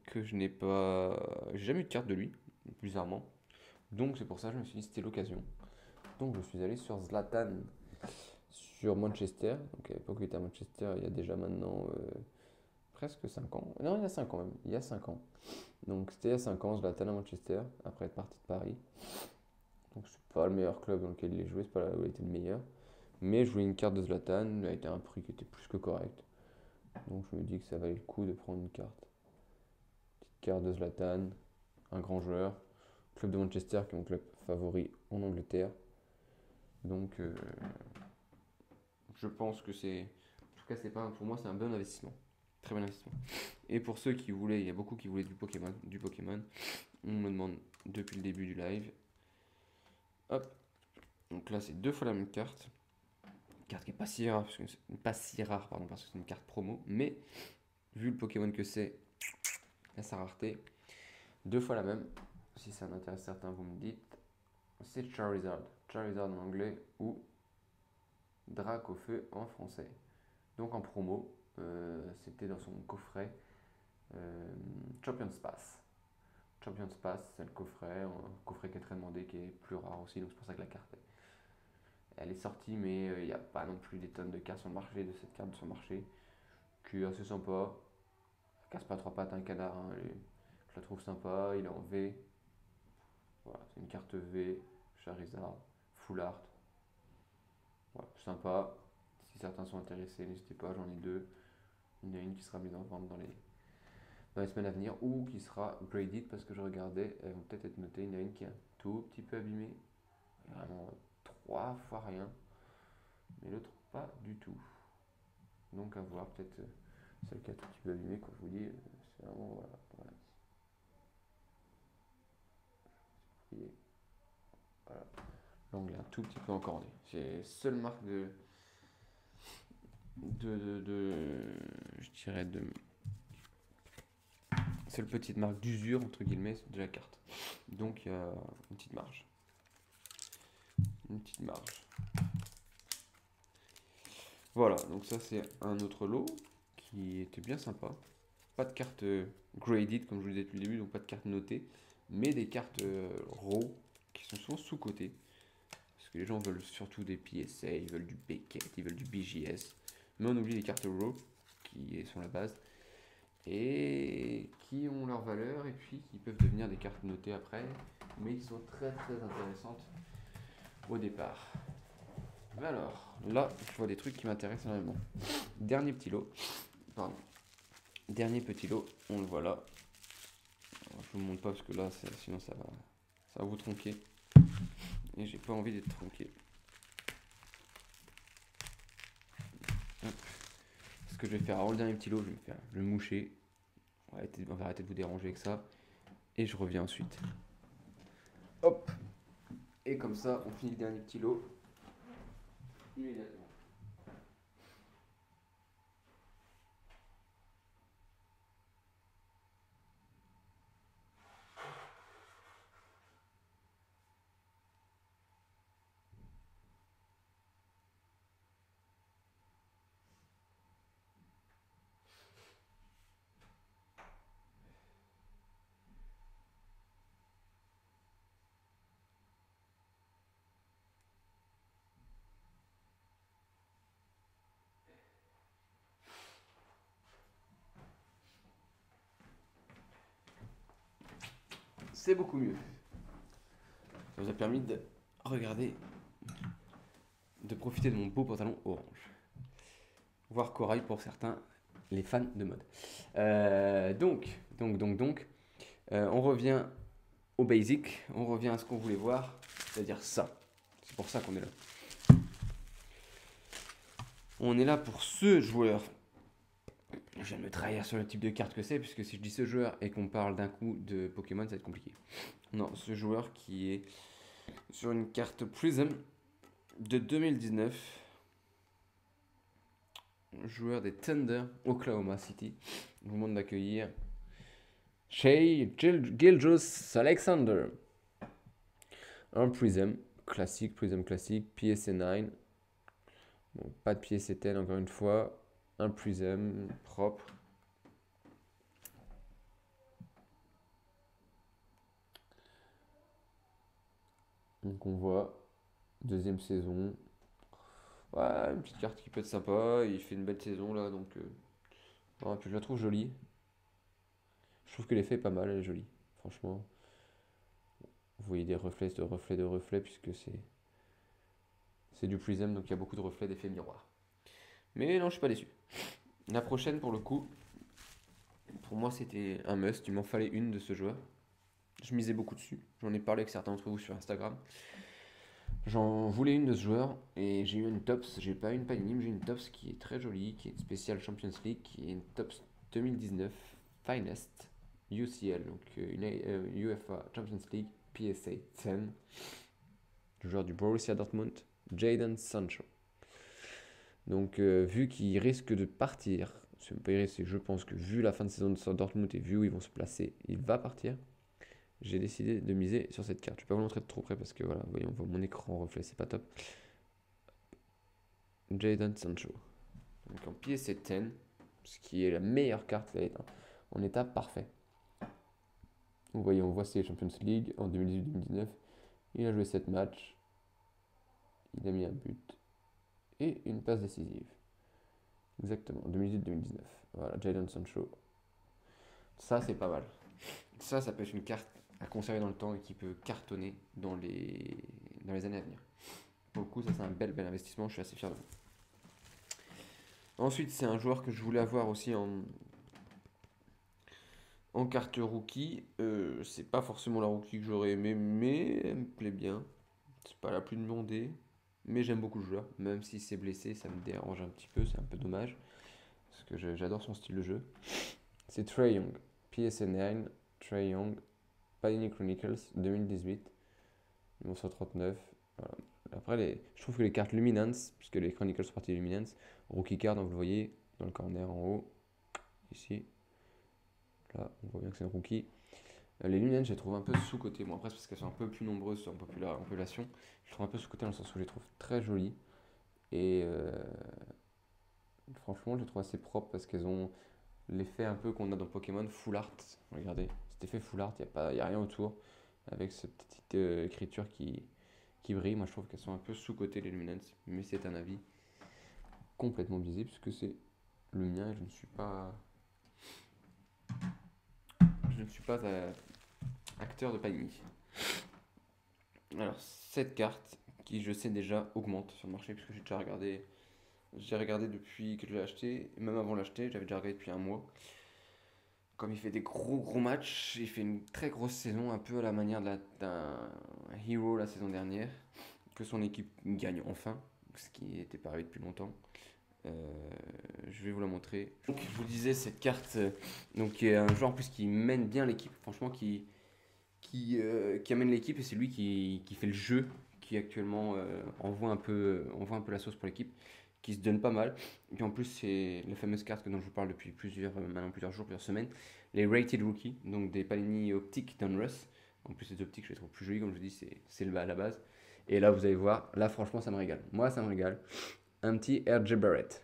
que je n'ai pas. J'ai jamais eu de carte de lui, bizarrement. Donc c'est pour ça que je me suis dit que c'était l'occasion. Donc je suis allé sur Zlatan, sur Manchester. Donc à l'époque où il était à Manchester, il y a déjà maintenant presque 5 ans. Non, il y a 5 ans même. Il y a 5 ans. Donc c'était il y a 5 ans, Zlatan à Manchester, après être parti de Paris. Donc c'est pas le meilleur club dans lequel il est joué, c'est pas là où il était le meilleur. Mais je voulais une carte de Zlatan, il a été un prix qui était plus que correct. Donc je me dis que ça valait le coup de prendre une carte. Petite carte de Zlatan, un grand joueur. Club de Manchester qui est mon club favori en Angleterre. Donc je pense que c'est. En tout cas, c'est pas, pour moi, c'est un bon investissement. Très bon investissement. Et pour ceux qui voulaient, il y a beaucoup qui voulaient du Pokémon. On me demande depuis le début du live. Hop. Donc là, c'est 2 fois la même carte. Une carte qui est pas si rare, parce que c'est une carte promo. Mais vu le Pokémon que c'est, et sa rareté, 2 fois la même. Si ça en intéresse certains, vous me dites. C'est Charizard. Charizard en anglais ou Dracofeu en français. Donc en promo, c'était dans son coffret Champions Pass. Champions Pass, c'est le coffret, un coffret qui est très demandé, qui est plus rare aussi, donc c'est pour ça que la carte elle est sortie, mais il n'y a pas non plus des tonnes de cartes sur le marché, de cette carte sur le marché, qui est assez sympa. Ça casse pas trois pattes un canard, hein, je la trouve sympa, il est en V. Voilà, c'est une carte V, Charizard, Full Art. Voilà, sympa. Si certains sont intéressés, n'hésitez pas, j'en ai 2. Il y en a une qui sera mise en vente dans les semaines à venir ou qui sera graded parce que je regardais, elles vont peut-être être notées. Il y en a une qui est un tout petit peu abîmée, vraiment 3 fois rien, mais l'autre pas du tout. Donc à voir, peut-être celle qui est un tout petit peu abîmée, quand je vous dis, c'est vraiment voilà. Voilà. L'angle est un tout petit peu encordé. C'est la seule marque je dirais de seule petite marque d'usure entre guillemets de la carte. Donc il y a une petite marge. Une petite marge. Voilà, donc ça c'est un autre lot qui était bien sympa. Pas de carte graded comme je vous le disais depuis le début, donc pas de carte notée, mais des cartes raw qui sont souvent sous-cotées. Parce que les gens veulent surtout des PSA, ils veulent du Beckett, ils veulent du BGS. Mais on oublie les cartes raw qui sont la base et qui ont leur valeur et puis qui peuvent devenir des cartes notées après, mais qui sont très très intéressantes au départ. Mais alors, là, je vois des trucs qui m'intéressent énormément. Dernier petit lot. Pardon. Dernier petit lot, on le voit là. Alors, je vous montre pas parce que là, sinon ça va vous tronquer. Et j'ai pas envie d'être tronqué. Hop. Ce que je vais faire avant le dernier petit lot, je vais le moucher. On va arrêter de vous déranger avec ça. Et je reviens ensuite. Hop. Et comme ça, on finit le dernier petit lot. Immédiatement. c'est beaucoup mieux. Ça vous a permis de regarder, de profiter de mon beau pantalon orange. Voire corail pour certains, les fans de mode. Donc, on revient au basic, on revient à ce qu'on voulait voir, c'est-à-dire ça. C'est pour ça qu'on est là. On est là pour ce joueur. Je viens de me trahir sur le type de carte que c'est, puisque si je dis ce joueur et qu'on parle d'un coup de Pokémon, ça va être compliqué. Non, ce joueur qui est sur une carte Prism de 2019. Joueur des Thunder, Oklahoma City. Je vous demande d'accueillir Shai Gilgeous-Alexander. Un Prism classique, PSA 9. Bon, pas de PSA 10 encore une fois. Un Prism propre. Donc on voit deuxième saison. Ouais, une petite carte qui peut être sympa. Il fait une belle saison là, donc ouais, puis je la trouve jolie. Je trouve que l'effet est pas mal, elle est jolie. Franchement, vous voyez des reflets de reflets puisque c'est du Prism, donc il y a beaucoup de reflets d'effets miroirs. Mais non, je suis pas déçu. La prochaine, pour le coup, pour moi, c'était un must. Il m'en fallait une de ce joueur. Je misais beaucoup dessus. J'en ai parlé avec certains d'entre vous sur Instagram. J'en voulais une de ce joueur et j'ai eu une Tops. J'ai pas une Panini, mais j'ai une Tops qui est très jolie, qui est une spéciale Champions League, qui est une Tops 2019 Finest UCL, donc une UEFA Champions League PSA 10. Le joueur du Borussia Dortmund, Jadon Sancho. Donc, vu qu'il risque de partir, c'est pas risque, je pense que vu la fin de saison de Dortmund et vu où ils vont se placer, il va partir. J'ai décidé de miser sur cette carte. Je ne vais pas vous montrer de trop près parce que voilà, vous voyez, on voit mon écran en reflet, c'est pas top. Jadon Sancho. Donc en PSA 10, ce qui est la meilleure carte en état parfait. Vous voyez, on voit ses Champions League en 2018-2019. Il a joué 7 matchs. Il a mis un but et une passe décisive. Exactement, 2018-2019. Voilà, Jadon Sancho. Ça, c'est pas mal. Ça peut être une carte à conserver dans le temps et qui peut cartonner dans les années à venir. Pour le coup, ça, c'est un bel investissement. Je suis assez fier de vous. Ensuite, c'est un joueur que je voulais avoir aussi en carte rookie. C'est pas forcément la rookie que j'aurais aimé, mais elle me plaît bien. C'est pas la plus demandée. Mais j'aime beaucoup le joueur, même si c'est blessé, ça me dérange un petit peu, c'est un peu dommage, parce que j'adore son style de jeu. C'est Trae Young, PSA 9, Trae Young, Panini Chronicles 2018, numéro 139. Voilà. Après, je trouve que les cartes Luminance, puisque les Chronicles sont parties de Luminance, Rookie Card, donc vous le voyez dans le corner en haut, ici, là, on voit bien que c'est un rookie. Les Luminance, je les trouve un peu sous-côté. Bon, après, c'est parce qu'elles sont un peu plus nombreuses en population. Je les trouve un peu sous-côté dans le sens où je les trouve très jolies. Et franchement, je les trouve assez propres parce qu'elles ont l'effet un peu qu'on a dans Pokémon Full Art. Regardez, cet effet Full Art, il n'y a rien autour. Avec cette petite écriture qui brille. Moi, je trouve qu'elles sont un peu sous-côté les Luminance. Mais c'est un avis complètement biaisé puisque c'est le mien et je ne suis pas. Acteur de Panini. Alors, cette carte qui, je sais déjà, augmente sur le marché puisque j'ai déjà regardé. J'ai regardé depuis que je l'ai acheté, et même avant de l'acheter, j'avais déjà regardé depuis un mois. Comme il fait des gros matchs, il fait une très grosse saison, un peu à la manière d'un Hero la saison dernière, que son équipe gagne enfin, ce qui n'était pas arrivé depuis longtemps. Je vais vous la montrer. Donc, je vous disais, cette carte, donc, qui est un joueur en plus qui mène bien l'équipe, franchement, qui amène l'équipe, et c'est lui qui fait le jeu, qui actuellement envoie un peu la sauce pour l'équipe, qui se donne pas mal. Et puis en plus, c'est la fameuse carte dont je vous parle depuis plusieurs jours, plusieurs semaines, les Rated Rookie, donc des Panini optiques Donruss. En plus, les optiques, je les trouve plus jolies, comme je vous dis, c'est à la base. Et là, vous allez voir, là, franchement, ça me régale. Moi, ça me régale. Un petit RJ Barrett.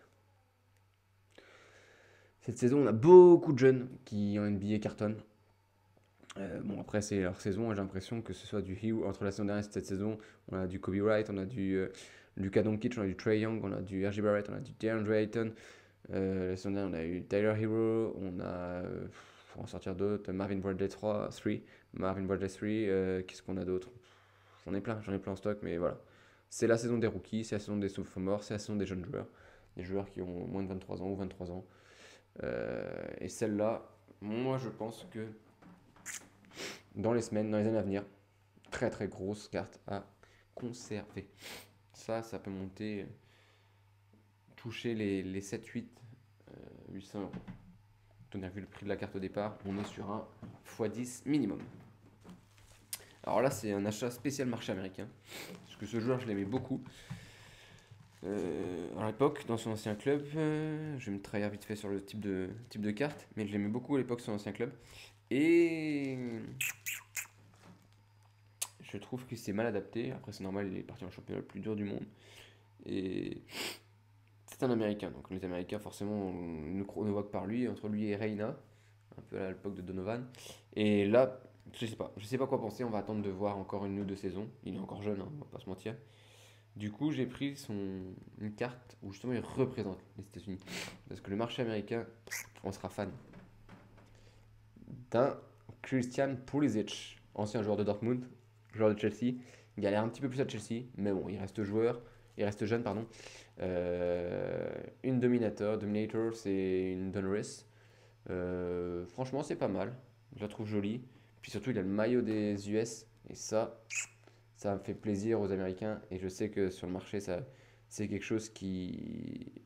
Cette saison, on a beaucoup de jeunes qui ont NBA carton. Bon, après, c'est leur saison, j'ai l'impression que ce soit du Hero entre la saison dernière et cette saison. On a du Kobe Wright, on a du Luka Doncic, on a du Trae Young, on a du RJ Barrett, on a du DeAndre Ayton. La saison dernière, on a eu Tyler Hero, on a Pour en sortir d'autres, Marvin Bradley 3, Marvin Bradley 3, qu'est-ce qu'on a d'autre? J'en ai plein en stock, mais voilà. C'est la saison des rookies, c'est la saison des sophomores, c'est la saison des jeunes joueurs. Des joueurs qui ont moins de 23 ans ou 23 ans. Et celle-là, moi je pense que dans les semaines, dans les années à venir, très très grosse carte à conserver. Ça peut monter, toucher les 7-8, 800 euros. On a vu le prix de la carte au départ, on est sur un x10 minimum. Alors là, c'est un achat spécial marché américain, parce que ce joueur, je l'aimais beaucoup. À l'époque, dans son ancien club, je vais me trahir vite fait sur le type de carte, mais je l'aimais beaucoup à l'époque, son ancien club. Et je trouve que c'est mal adapté. Après, c'est normal, il est parti en championnat le plus dur du monde. Et c'est un Américain, donc les Américains, forcément, on ne voit que par lui, entre lui et Reina, un peu à l'époque de Donovan. Et là, je sais pas quoi penser, on va attendre de voir encore une ou deux saisons. Il est encore jeune, hein, on va pas se mentir. Du coup, j'ai pris une carte où justement il représente les États-Unis. Parce que le marché américain, on sera fan d'un Christian Pulisic, ancien joueur de Dortmund, joueur de Chelsea. Il galère un petit peu plus à Chelsea, mais bon, il reste jeune, pardon. Une Dominator, c'est une Donruss. Franchement, c'est pas mal. Je la trouve jolie. Puis surtout, il a le maillot des US. Et ça me fait plaisir aux Américains. Et je sais que sur le marché, c'est quelque chose qui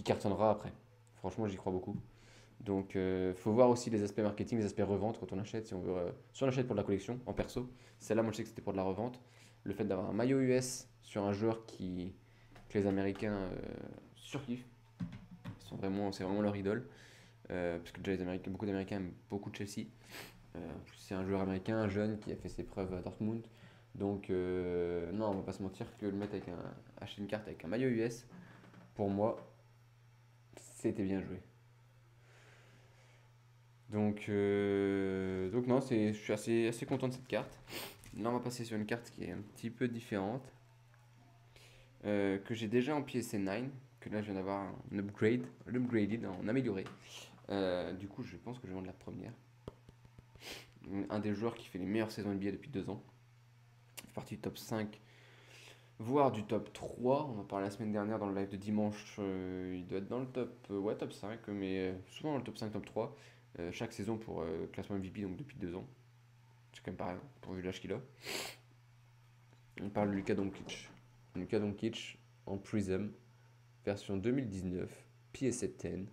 cartonnera après. Franchement, j'y crois beaucoup. Donc, faut voir aussi les aspects marketing, les aspects revente quand on achète. Si on achète pour de la collection, en perso. Celle-là, moi, je sais que c'était pour de la revente. Le fait d'avoir un maillot US sur un joueur que les Américains surkiffent. C'est vraiment leur idole. Parce que déjà, beaucoup d'Américains aiment beaucoup Chelsea. C'est un joueur américain, un jeune, qui a fait ses preuves à Dortmund. Donc, non, on va pas se mentir que le mettre acheter une carte avec un maillot US, pour moi, c'était bien joué. Donc non, je suis assez content de cette carte. Là, on va passer sur une carte qui est un petit peu différente, que j'ai déjà en PSA 9, que là, je viens d'avoir l'upgraded, en amélioré. Du coup, je pense que je vais vendre la première. Un des joueurs qui fait les meilleures saisons NBA depuis 2 ans. Il fait partie du top 5, voire du top 3. On en parlait la semaine dernière dans le live de dimanche. Il doit être dans le top 5, mais souvent dans le top 5, top 3. Chaque saison pour classement MVP, donc depuis 2 ans. C'est quand même pareil, pour vu l'âge qu'il a. On parle de Luka Doncic. Luka Doncic en Prism, version 2019, PSA 10.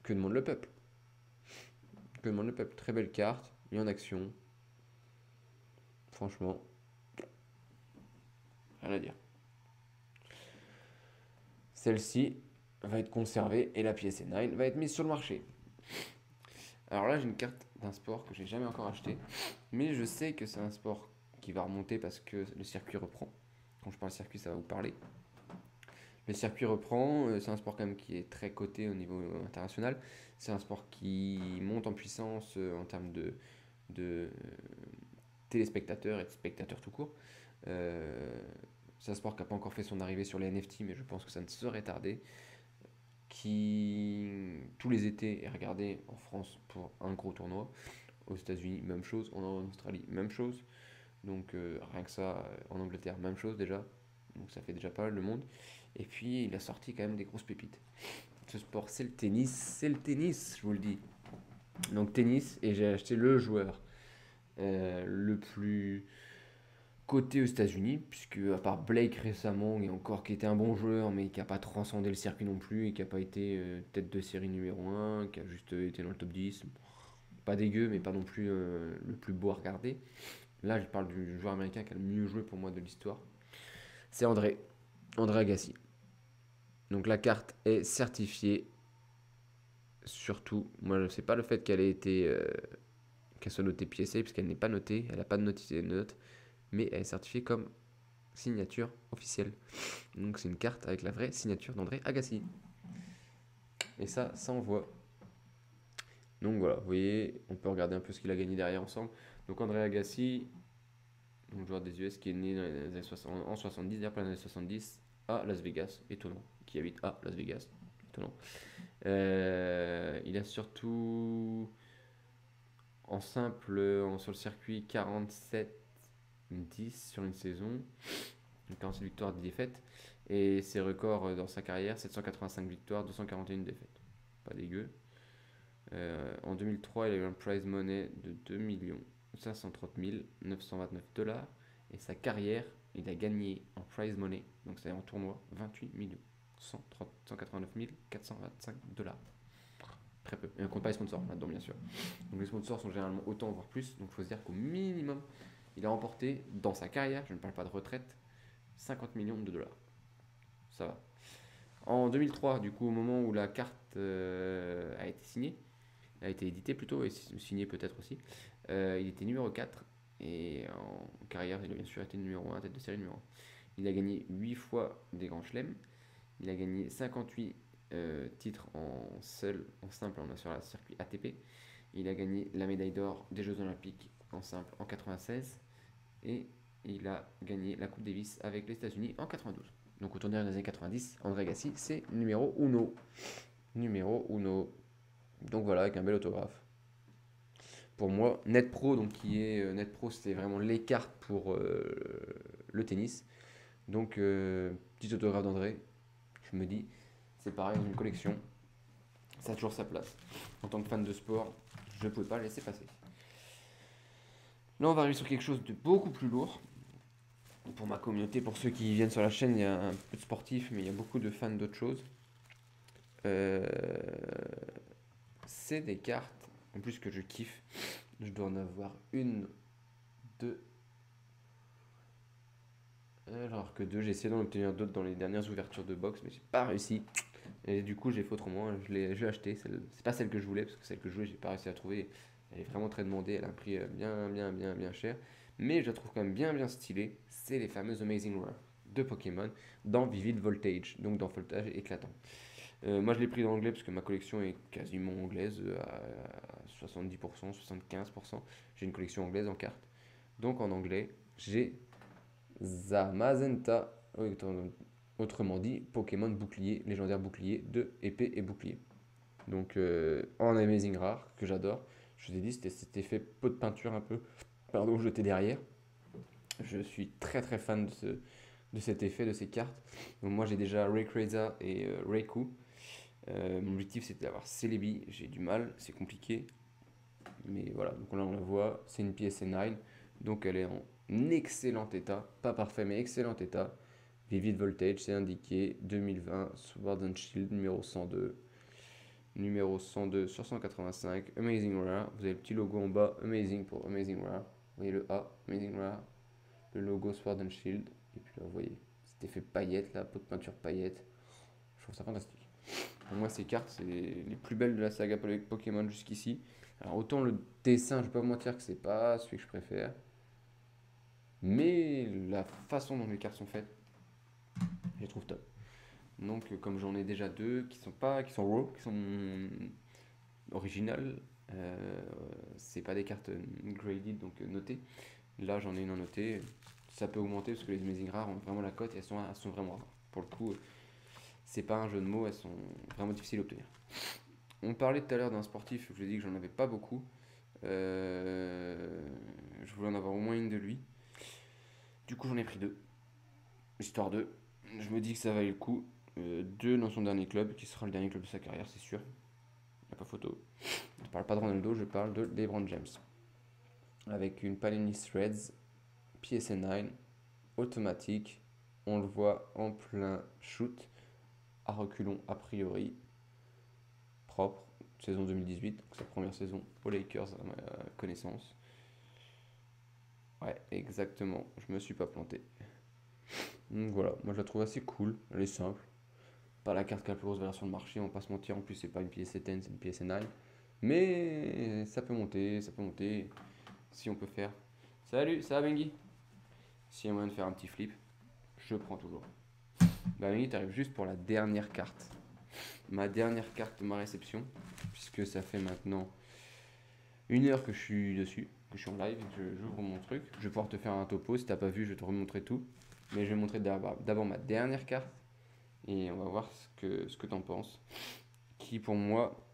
Que demande le peuple? Que demande le peuple? Très belle carte, mis en action. Franchement, rien à dire. Celle-ci va être conservée et la PSA 9 va être mise sur le marché. Alors là, j'ai une carte d'un sport que j'ai jamais encore acheté, mais je sais que c'est un sport qui va remonter parce que le circuit reprend. Quand je parle circuit, ça va vous parler. Le circuit reprend, c'est un sport quand même qui est très coté au niveau international. C'est un sport qui monte en puissance en termes de téléspectateurs et de spectateurs tout court. C'est un sport qui n'a pas encore fait son arrivée sur les NFT, mais je pense que ça ne saurait tarder. Qui, tous les étés, est regardé en France pour un gros tournoi. Aux États-Unis, même chose. En Australie, même chose. Donc rien que ça, en Angleterre, même chose déjà. Donc ça fait déjà pas mal de monde. Et puis il a sorti quand même des grosses pépites. Ce sport, c'est le tennis, je vous le dis. Donc tennis, et j'ai acheté le joueur le plus coté aux États-Unis, puisque à part Blake récemment, et encore qui était un bon joueur, mais qui n'a pas transcendé le circuit non plus, et qui n'a pas été tête de série numéro 1, qui a juste été dans le top 10. Pas dégueu, mais pas non plus le plus beau à regarder. Là, je parle du joueur américain qui a le mieux joué pour moi de l'histoire. C'est André Agassi. Donc la carte est certifiée. Surtout, moi, je sais pas le fait qu'elle soit notée PSA, puisqu'elle n'est pas notée, elle n'a pas de note, mais elle est certifiée comme signature officielle. Donc c'est une carte avec la vraie signature d'André Agassi. Et ça envoie. Donc voilà, vous voyez, on peut regarder un peu ce qu'il a gagné derrière ensemble. Donc André Agassi, donc joueur des US qui est né dans les années 60, en 70, d'ailleurs pas dans les années 70, à Las Vegas, étonnant, qui habite à Las Vegas. étonnant. Il a surtout en simple sur le circuit 47-10 sur une saison, 47 victoires, 10 défaites. Et ses records dans sa carrière, 785 victoires, 241 défaites. Pas dégueu. En 2003, il a eu un prize money de 2 530 929 $. Et sa carrière, il a gagné en prize money, donc c'est en tournoi, 28 189 425 $. Très peu. Et on compte pas les sponsors là-dedans, bien sûr. Donc les sponsors sont généralement autant, voire plus. Donc il faut se dire qu'au minimum, il a remporté dans sa carrière, je ne parle pas de retraite, 50 millions de $. Ça va. En 2003, du coup, au moment où la carte a été signée, a été édité plutôt, et signé peut-être aussi, il était numéro 4. Et en carrière, il a bien sûr été numéro 1, tête de série numéro 1. Il a gagné 8 fois des grands chelems. Il a gagné 58 titres en simple sur la circuit ATP. Il a gagné la médaille d'or des Jeux Olympiques en simple en 96. Et il a gagné la Coupe Davis avec les États-Unis en 92. Donc au tournoi des années 90, André Agassi, c'est numéro uno. Numéro uno. Donc voilà, avec un bel autographe. Pour moi, NetPro, donc qui est NetPro, c'était vraiment les cartes pour le tennis. Donc petit autographe d'André. Je me dis, c'est pareil dans une collection, ça a toujours sa place. En tant que fan de sport, je ne pouvais pas le laisser passer. Là, on va arriver sur quelque chose de beaucoup plus lourd. Pour ma communauté, pour ceux qui viennent sur la chaîne, il y a un peu de sportifs, mais il y a beaucoup de fans d'autres choses. C'est des cartes, en plus que je kiffe. Je dois en avoir une, deux. Alors que deux, j'ai essayé d'en obtenir d'autres dans les dernières ouvertures de box, mais j'ai pas réussi. Et du coup, j'ai fait autrement. Je l'ai acheté. C'est pas celle que je voulais, parce que celle que je voulais, j'ai pas réussi à trouver. Elle est vraiment très demandée. Elle a un prix bien cher. Mais je la trouve quand même bien stylée. C'est les fameuses Amazing Rare de Pokémon dans Vivid Voltage, donc dans voltage éclatant. Moi, je l'ai pris dans l'anglais parce que ma collection est quasiment anglaise à 70%, 75%. J'ai une collection anglaise en cartes. Donc en anglais, j'ai Zamazenta, autrement dit, Pokémon bouclier, légendaire bouclier de épée et bouclier. Donc en Amazing Rare, que j'adore. Je vous ai dit, c'était cet effet pot de peinture un peu, pardon, jeté derrière. Je suis très fan de cet effet, de ces cartes. Donc moi j'ai déjà Rayquaza et Raikou. Mon objectif c'était d'avoir Celebi, j'ai du mal, c'est compliqué. Mais voilà, donc là on la voit, c'est une PSN9, donc elle est en excellent état, pas parfait mais excellent état. Vivid Voltage, c'est indiqué 2020, Sword and Shield numéro 102, numéro 102 sur 185, Amazing Rare. Vous avez le petit logo en bas, Amazing pour Amazing Rare. Vous voyez le A, Amazing Rare, le logo Sword and Shield, et puis là vous voyez cet effet paillette, la peau de peinture paillette. Je trouve ça fantastique. Pour moi, ces cartes, c'est les plus belles de la saga Pokémon jusqu'ici. Alors, autant le dessin, je vais pas vous mentir que c'est pas celui que je préfère. Mais la façon dont les cartes sont faites, je les trouve top. Donc, comme j'en ai déjà deux qui sont raw, qui sont originales, c'est pas des cartes graded, donc notées. Là, j'en ai une en notée. Ça peut augmenter parce que les Amazing Rares ont vraiment la cote et elles sont vraiment rares. Pour le coup, c'est pas un jeu de mots, elles sont vraiment difficiles à obtenir. On parlait tout à l'heure d'un sportif, je vous ai dit que j'en avais pas beaucoup. Je voulais en avoir au moins une de lui. Du coup, j'en ai pris deux. Histoire de. Je me dis que ça valait le coup. Deux dans son dernier club, qui sera le dernier club de sa carrière, c'est sûr. Il n'y a pas photo. Je parle pas de Ronaldo, je parle de LeBron James. Avec une Panini Threads, PSN9, automatique. On le voit en plein shoot. À reculons a priori. Propre. Saison 2018, donc sa première saison aux Lakers à ma connaissance. Ouais, exactement, je me suis pas planté. Donc voilà, moi je la trouve assez cool, elle est simple. Pas la carte qui a la plus grosse valeur sur le marché, on va pas se mentir, en plus c'est pas une PSN, c'est une PSN9. Mais ça peut monter, si on peut faire. Salut, ça va Bengi? Si y a moyen de faire un petit flip, je prends toujours. Bah Bengi, t'arrives juste pour la dernière carte. Ma dernière carte de ma réception, puisque ça fait maintenant 1 heure que je suis dessus, que je suis en live, j'ouvre mon truc. Je vais pouvoir te faire un topo, si t'as pas vu, je vais te remontrer tout. Mais je vais montrer d'abord ma dernière carte. Et on va voir ce que tu en penses. Qui pour moi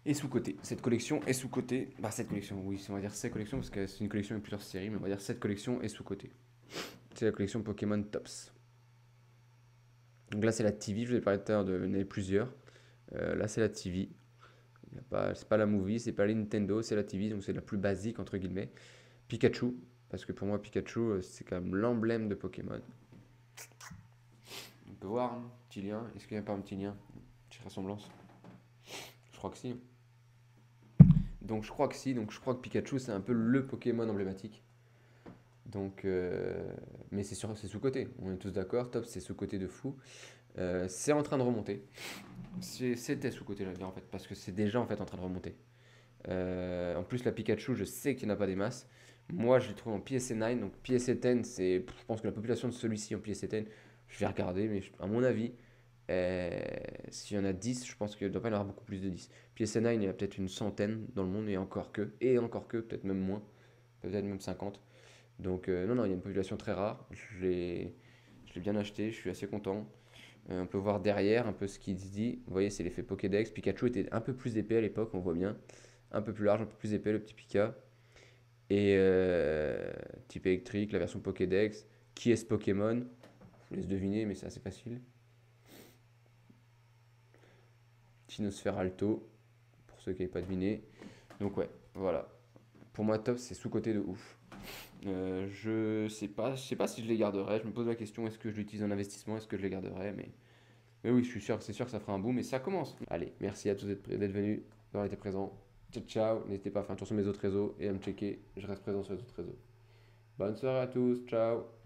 est sous-côté. Cette collection est sous-côté. Bah cette collection, oui, on va dire cette collection parce que c'est une collection avec plusieurs séries, mais on va dire cette collection est sous-côté. C'est la collection Pokémon Tops. Donc là c'est la TV, je vous ai parlé tout à l'heure de, il y en avait plusieurs. Là c'est la TV. C'est pas la movie, c'est pas la Nintendo, c'est la TV, donc c'est la plus basique entre guillemets. Pikachu, parce que pour moi Pikachu c'est quand même l'emblème de Pokémon. On peut voir un petit lien. Est-ce qu'il n'y a pas un petit lien? Une petite ressemblance? Je crois que si. Donc je crois que si, donc je crois que Pikachu c'est un peu le Pokémon emblématique. Donc, mais c'est sûr, c'est sous-côté. On est tous d'accord. Top, c'est sous-côté de fou. C'est en train de remonter. C'était sous-côté, j'allais dire en fait, parce que c'est déjà en fait en train de remonter. En plus, la Pikachu, je sais qu'il n'y en a pas des masses. Moi, je l'ai trouvé en PSA 9. Donc PSA 10, c'est, je pense que la population de celui-ci en PSA 10, je vais regarder, mais à mon avis, s'il y en a 10, je pense qu'il ne doit pas y en avoir beaucoup plus de 10. PSA 9, il y a peut-être une centaine dans le monde, et encore que, peut-être même moins, peut-être même 50. Donc, non, non, il y a une population très rare. Je l'ai bien acheté, je suis assez content. On peut voir derrière un peu ce qu'il se dit. Vous voyez, c'est l'effet Pokédex. Pikachu était un peu plus épais à l'époque, on voit bien. Un peu plus large, un peu plus épais, le petit Pika. Et type électrique, la version Pokédex. Qui est ce Pokémon? Je vous laisse deviner, mais c'est assez facile. Tynosphère Alto, pour ceux qui n'avaient pas deviné. Donc, ouais, voilà. Pour moi, top, c'est sous-côté de ouf. Je sais pas si je les garderai. Je me pose la question, est-ce que je l'utilise en investissement, est-ce que je les garderai, mais oui, c'est sûr que ça fera un boom, mais ça commence. Allez, merci à tous d'être venus, d'avoir été présents. Ciao, ciao. N'hésitez pas à faire un tour sur mes autres réseaux et à me checker. Je reste présent sur les autres réseaux. Bonne soirée à tous. Ciao.